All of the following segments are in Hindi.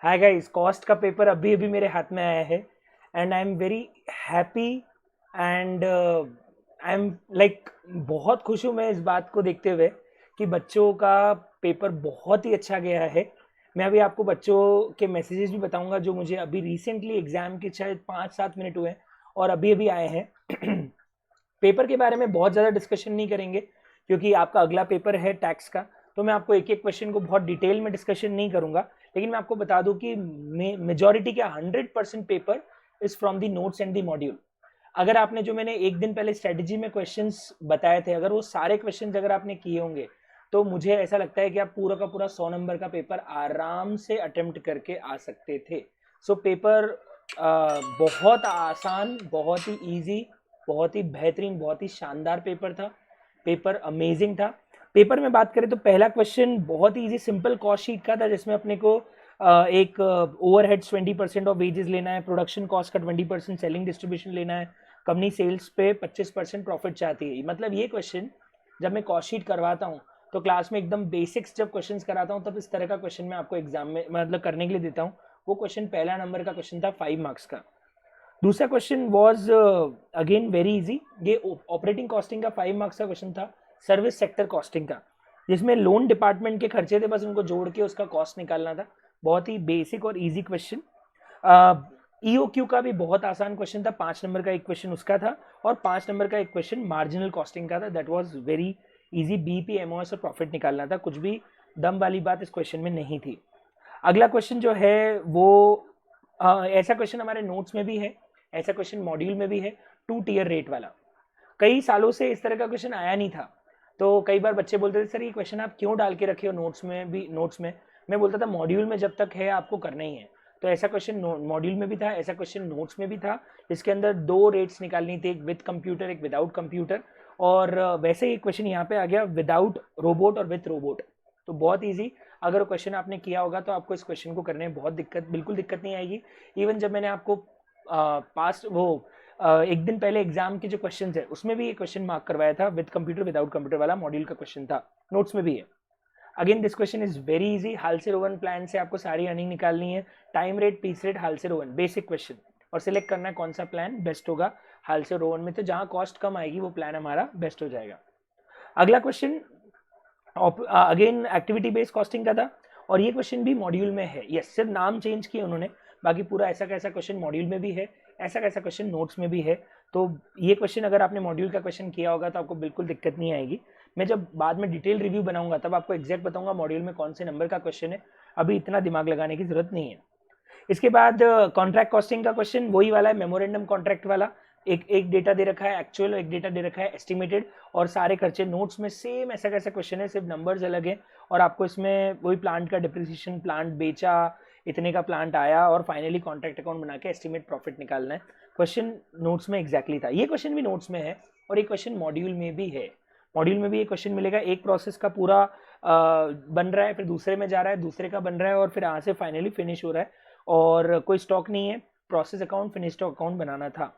हाय गाइस, कॉस्ट का पेपर अभी अभी मेरे हाथ में आया है and I am very happy and I am like बहुत खुश हूँ मैं इस बात को देखते हुए कि बच्चों का पेपर बहुत ही अच्छा गया है। मैं अभी आपको बच्चों के मैसेजेस भी बताऊंगा जो मुझे अभी रिसेंटली एग्ज़ाम के शायद 5-7 मिनट हुए हैं और अभी अभी आए हैं। पेपर के बारे में बहुत ज़्यादा डिस्कशन नहीं करेंगे क्योंकि आपका अगला पेपर है टैक्स का। तो मैं आपको एक एक क्वेश्चन को बहुत डिटेल में डिस्कशन नहीं करूंगा, लेकिन मैं आपको बता दूं कि मेजॉरिटी का 100% paper is from the notes and the module. अगर आपने जो मैंने एक दिन पहले स्ट्रेटजी में क्वेश्चंस बताए थे, अगर वो सारे क्वेश्चंस अगर आपने किए होंगे तो मुझे ऐसा लगता है कि आप पूरा का पूरा 100 नंबर का पेपर आराम से अटेम्प्ट करके आ सकते थे। सो पेपर बहुत आसान, बहुत ही इजी, बहुत ही बेहतरीन, बहुत ही शानदार पेपर था। पेपर अमेजिंग था। पेपर में बात करें तो पहला क्वेश्चन बहुत ही इजी सिंपल कॉस्ट शीट का था, जिसमें अपने को एक ओवरहेड्स 20% ऑफ वेजेस लेना है, प्रोडक्शन कॉस्ट का 20% सेलिंग डिस्ट्रीब्यूशन लेना है, कंपनी सेल्स पे 25% प्रॉफिट चाहती है। मतलब ये क्वेश्चन जब मैं कॉस्ट शीट करवाता हूँ तो क्लास में एकदम बेसिक्स जब क्वेश्चन कराता हूँ तब इस तरह का क्वेश्चन मैं आपको एग्जाम में मतलब करने के लिए देता हूँ। वो क्वेश्चन पहला नंबर का क्वेश्चन था 5 मार्क्स का। दूसरा question was again very easy. ये ऑपरेटिंग कॉस्टिंग का 5 मार्क्स का क्वेश्चन था, सर्विस सेक्टर कॉस्टिंग का, जिसमें लोन डिपार्टमेंट के खर्चे थे, बस उनको जोड़ के उसका कॉस्ट निकालना था। बहुत ही बेसिक और इजी क्वेश्चन। ईओक्यू का भी बहुत आसान क्वेश्चन था, 5 नंबर का एक क्वेश्चन उसका था और 5 नंबर का एक क्वेश्चन मार्जिनल कॉस्टिंग का था। That was very easy, BP MOS और प्रॉफिट निकालना था। कुछ भी दम वाली बात इस क्वेश्चन में नहीं थी। अगला क्वेश्चन जो है वो ऐसा क्वेश्चन हमारे नोट्स में भी है, ऐसा क्वेश्चन मॉड्यूल में भी है, 2 टियर रेट वाला। कई सालों से इस तरह का क्वेश्चन आया नहीं था, तो कई बार बच्चे बोलते थे सर ये क्वेश्चन आप क्यों डाल के रखे हो नोट्स में भी। नोट्स में मैं बोलता था मॉड्यूल में जब तक है आपको करना ही है। तो ऐसा क्वेश्चन मॉड्यूल में भी था, ऐसा क्वेश्चन नोट्स में भी था, जिसके अंदर 2 रेट्स निकालनी थी, एक विद कंप्यूटर एक विदाउट कंप्यूटर। और वैसे ही क्वेश्चन यहाँ पे आ गया विदाउट रोबोट और विथ रोबोट। तो बहुत ईजी, अगर क्वेश्चन आपने किया होगा तो आपको इस क्वेश्चन को करने में बहुत बिल्कुल दिक्कत नहीं आएगी। इवन जब मैंने आपको पास्ट वो एक दिन पहले एग्जाम के जो क्वेश्चन है उसमें भी ये क्वेश्चन मार्क करवाया था, विद कंप्यूटर विदाउट कंप्यूटर वाला मॉड्यूल का क्वेश्चन था, नोट्स में भी है। Again this question is very easy. Halsey Rowan plan से आपको सारी अर्निंग निकालनी है, time rate, piece rate, Halsey Rowan, basic question, और सिलेक्ट करना है कौन सा प्लान बेस्ट होगा हाल से रोवन में। तो जहां कॉस्ट कम आएगी वो प्लान हमारा बेस्ट हो जाएगा। अगला question again activity based costing का था और ये क्वेश्चन भी मॉड्यूल में है। यस, सिर्फ नाम चेंज किए उन्होंने, बाकी पूरा ऐसा कैसा क्वेश्चन मॉड्यूल में भी है, ऐसा कैसा क्वेश्चन नोट्स में भी है। तो ये क्वेश्चन अगर आपने मॉड्यूल का क्वेश्चन किया होगा तो आपको बिल्कुल दिक्कत नहीं आएगी। मैं जब बाद में डिटेल रिव्यू बनाऊंगा तब आपको एग्जैक्ट बताऊंगा मॉड्यूल में कौन से नंबर का क्वेश्चन है। अभी इतना दिमाग लगाने की जरूरत नहीं है। इसके बाद कॉन्ट्रैक्ट कॉस्टिंग का क्वेश्चन वही वाला है, मेमोरेंडम कॉन्ट्रैक्ट वाला। एक एक डेटा दे रखा है एक्चुअल, एक डेटा दे रखा है एस्टिमेटेड, और सारे खर्चे नोट्स में सेम ऐसा कैसा क्वेश्चन है, सिर्फ नंबर्स अलग हैं। और आपको इसमें वही प्लांट का डिप्रिसिएशन, प्लांट बेचा, इतने का प्लांट आया, और फाइनली कॉन्ट्रैक्ट अकाउंट बना के एस्टिमेट प्रॉफिट निकालना है। क्वेश्चन नोट्स में एग्जैक्टली था। ये क्वेश्चन भी नोट्स में है और ये क्वेश्चन मॉड्यूल में भी है। मॉड्यूल में भी ये क्वेश्चन मिलेगा, एक प्रोसेस का पूरा बन रहा है, फिर दूसरे में जा रहा है, दूसरे का बन रहा है, और फिर यहाँ से फाइनली फिनिश हो रहा है, और कोई स्टॉक नहीं है, process account finish stock account बनाना था।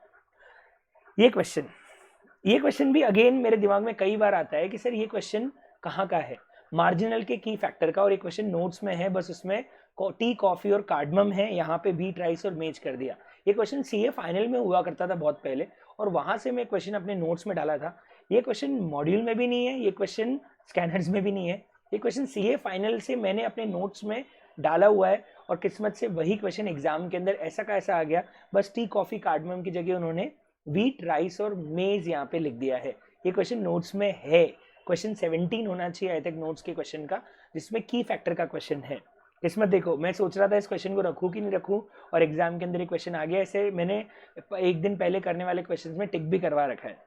ये क्वेश्चन भी अगेन मेरे दिमाग में कई बार आता है कि सर ये क्वेश्चन कहाँ का है, मार्जिनल के की फैक्टर का, और ये क्वेश्चन नोट्स में है, बस उसमें टी, कॉफी और कार्डमम है, यहाँ पे व्हीट, राइस और मेज कर दिया। ये क्वेश्चन सीए फाइनल में हुआ करता था बहुत पहले, और वहां से मैं क्वेश्चन अपने नोट्स में डाला था। ये क्वेश्चन मॉड्यूल में भी नहीं है, ये क्वेश्चन स्कैनर्स में भी नहीं है, ये क्वेश्चन सीए फाइनल से मैंने अपने नोट्स में डाला हुआ है, और किस्मत से वही क्वेश्चन एग्जाम के अंदर ऐसा का ऐसा आ गया। बस टी, कॉफी, कार्डमम की जगह उन्होंने व्हीट, राइस और मेज यहाँ पे लिख दिया है। ये क्वेश्चन नोट्स में है। क्वेश्चन 17 होना चाहिए आई थिंक नोट्स के क्वेश्चन का, जिसमें की फैक्टर का क्वेश्चन है। किस्मत देखो, मैं सोच रहा था इस क्वेश्चन को रखूं कि नहीं रखूं, और एग्जाम के अंदर ये क्वेश्चन आ गया। ऐसे मैंने एक दिन पहले करने वाले क्वेश्चन में टिक भी करवा रखा है।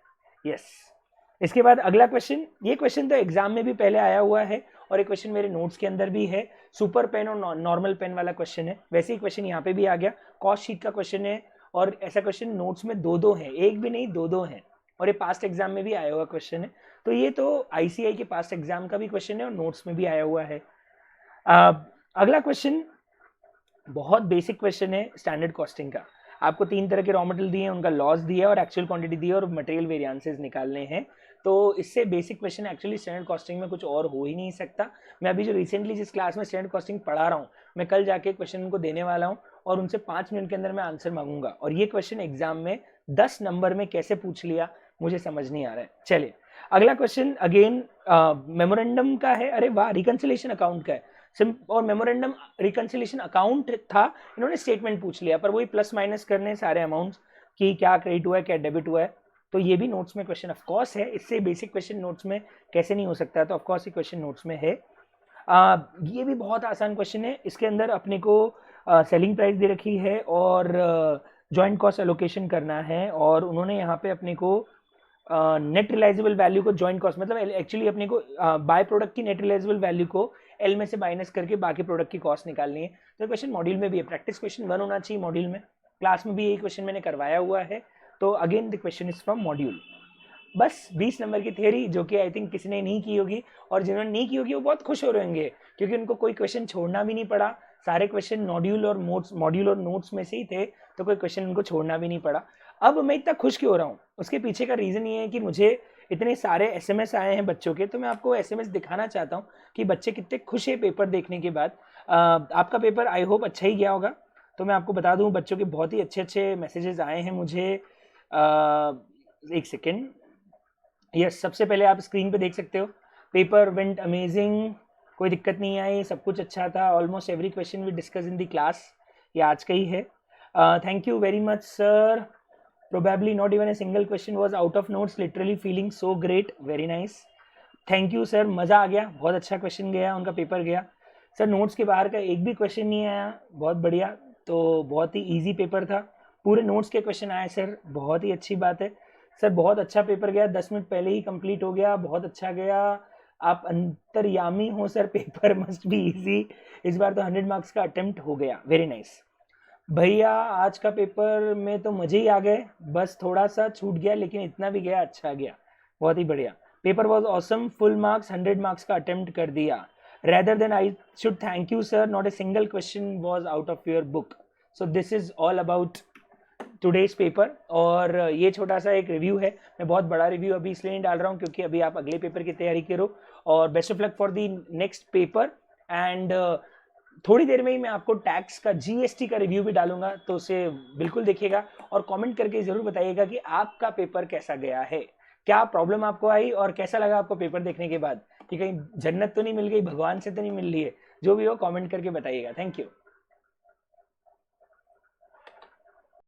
यस। इसके बाद अगला क्वेश्चन, ये क्वेश्चन तो एग्जाम में भी पहले आया हुआ है और ये क्वेश्चन मेरे नोट्स के अंदर भी है। सुपर पेन और नॉर्मल पेन वाला क्वेश्चन है, वैसे ही क्वेश्चन यहाँ पे भी आ गया। कॉस्ट शीट का क्वेश्चन है, और ऐसा क्वेश्चन नोट्स में दो दो है, एक भी नहीं दो दो है, और ये पास्ट एग्जाम में भी आया हुआ क्वेश्चन है। तो ये तो आईसीआई के पास्ट एग्जाम का भी क्वेश्चन है और नोट्स में भी आया हुआ है। अगला क्वेश्चन बहुत बेसिक क्वेश्चन है स्टैंडर्ड कॉस्टिंग का। आपको 3 तरह के रॉ मटेरियल दिए हैं, उनका लॉस दिया है, और एक्चुअल क्वांटिटी दी है, और मटेरियल वेरिएंसेस निकालने हैं। तो इससे basic question actually standard costing में कुछ और हो ही नहीं सकता। मैं अभी जो रिसेंटली जिस क्लास में स्टैंडर्ड कॉस्टिंग पढ़ा रहा हूँ मैं कल जाके क्वेश्चन उनको देने वाला हूँ और उनसे 5 मिनट के अंदर मैं आंसर मांगूंगा, और ये क्वेश्चन एग्जाम में 10 नंबर में कैसे पूछ लिया मुझे समझ नहीं आ रहा है। चलिए अगला क्वेश्चन अगेन मेमोरेंडम का है। अरे वाह, रिकंसिलेशन अकाउंट का है। और मेमोरेंडम रिकंसिलेशन अकाउंट था, इन्होंने स्टेटमेंट पूछ लिया, पर वही प्लस माइनस करने सारे अमाउंट्स कि क्या क्रेडिट हुआ है क्या डेबिट हुआ है। तो ये भी नोट्स में क्वेश्चन ऑफकोर्स है, इससे बेसिक क्वेश्चन नोट्स में कैसे नहीं हो सकता है, तो ऑफकोर्स ये क्वेश्चन नोट्स में है। ये भी बहुत आसान क्वेश्चन है। इसके अंदर अपने को सेलिंग प्राइस दे रखी है और जॉइंट कॉस्ट एलोकेशन करना है, और उन्होंने यहाँ पे अपने को नेट रिलाइजेबल वैल्यू को जॉइंट कॉस्ट मतलब एक्चुअली अपने को बाय प्रोडक्ट की नेट रिलाइजेबल वैल्यू को एल में से माइनस करके बाकी प्रोडक्ट की कॉस्ट निकालनी है। तो क्वेश्चन मॉड्यूल में भी है, प्रैक्टिस क्वेश्चन 1 होना चाहिए मॉड्यूल में। क्लास में भी यही क्वेश्चन मैंने करवाया हुआ है। तो again the question is from module. बस 20 नंबर की थ्योरी जो कि आई थिंक किसी ने नहीं की होगी, और जिन्होंने नहीं की होगी वो बहुत खुश हो रहे होंगे क्योंकि उनको कोई क्वेश्चन छोड़ना भी नहीं पड़ा। सारे क्वेश्चन मॉड्यूल और नोट्स में से ही थे, तो कोई क्वेश्चन उनको छोड़ना भी नहीं पड़ा। अब मैं इतना खुश क्यों हो रहा हूँ, उसके पीछे का रीज़न ये है कि मुझे इतने सारे एसएमएस आए हैं बच्चों के, तो मैं आपको एसएमएस दिखाना चाहता हूँ कि बच्चे कितने खुश है पेपर देखने के बाद। आपका पेपर आई होप अच्छा ही गया होगा। तो मैं आपको बता दूँ बच्चों के बहुत ही अच्छे अच्छे मैसेजेस आए हैं मुझे। एक सेकेंड, यस, सबसे पहले आप स्क्रीन पे देख सकते हो, पेपर वेंट अमेजिंग, कोई दिक्कत नहीं आई, सब कुछ अच्छा था, almost every question we discuss in the class, ये आज का ही है। Thank you very much sir, probably not even a single question was out of notes, literally feeling so great, very nice, thank you sir, मज़ा आ गया, बहुत अच्छा क्वेश्चन गया, उनका पेपर गया। सर नोट्स के बाहर का एक भी क्वेश्चन नहीं आया, बहुत बढ़िया, तो बहुत ही ईजी पेपर था, पूरे नोट्स के क्वेश्चन आए सर, बहुत ही अच्छी बात है सर, बहुत अच्छा पेपर गया, 10 मिनट पहले ही कंप्लीट हो गया, बहुत अच्छा गया, आप अंतर्यामी हो sir, paper must be easy, इस बार तो 100 मार्क्स का अटेम्प्ट हो गया, वेरी नाइस भैया, आज का पेपर में तो मजे ही आ गए, बस थोड़ा सा छूट गया लेकिन इतना भी गया, अच्छा गया, बहुत ही बढ़िया, paper was awesome, full marks 100 marks का अटेम्प्ट कर दिया, rather than I should thank you sir, not a single question was out of your book, so this is all about today's paper. और ये छोटा सा एक रिव्यू है, मैं बहुत बड़ा रिव्यू अभी इसलिए नहीं डाल रहा हूँ क्योंकि अभी आप अगले पेपर की तैयारी करो, और best of luck for the next paper. And थोड़ी देर में ही मैं आपको टैक्स का जीएसटी का रिव्यू भी डालूंगा, तो उसे बिल्कुल देखिएगा और कमेंट करके ज़रूर बताइएगा कि आपका पेपर कैसा गया है, क्या प्रॉब्लम आपको आई और कैसा लगा आपको पेपर देखने के बाद, कि कहीं जन्नत तो नहीं मिल गई, भगवान से तो नहीं मिल रही है, जो भी हो कमेंट करके बताइएगा। Thank you.